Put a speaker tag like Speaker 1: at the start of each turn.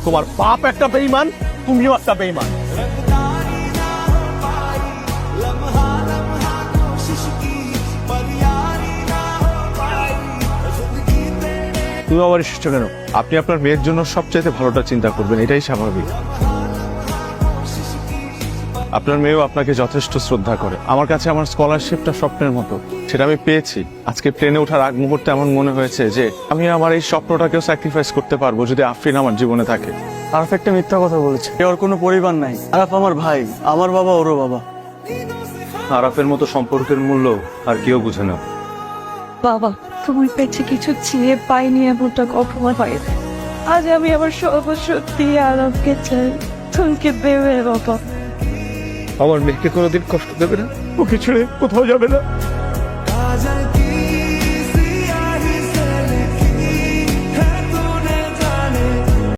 Speaker 1: তোমার বাপ একটা বেঈমান, তুমিও একটা বেঈমান। তুমি আবার এসেছো কেন? আপনি আপনার মেয়ের জন্য সবচাইতে ভালোটা চিন্তা করবেন, এটাই স্বাভাবিক। আপনার মেয়েও আপনাকে যথেষ্ট শ্রদ্ধা করে। আমার কাছে আমার স্কলারশিপটা স্বপ্নের মতো, সেটা আমি পেয়েছি। আজকে প্লেনে ওঠার আগ মুহূর্তে এমন মনে হয়েছে যে আমি আমার এই স্বপ্নটাকেও স্যাক্রিফাইস করতে পারবো যদি আফরিন আমার জীবনে থাকে।
Speaker 2: আরাফ একটা মিথ্যা কথা বলেছে, ওর কোনো পরিবার নাই। আরাফ আমার ভাই, আমার বাবা ওরও বাবা।
Speaker 1: আরাফের মতো সম্পর্কের মূল্য আর কেউ বুঝে না।
Speaker 3: বাবা, তোমার কাছে কিছু চেয়ে পাইনি, এমনটা কখনো হয় না। আজ আমি আমার সর্বস্ব দিয়ে আরামকে চাই, তুমি দেবে বাবা।
Speaker 1: আমার মেয়েকে কোনোদিন কষ্ট দেবে না, ওকে ছেড়ে কোথাও যাবে না।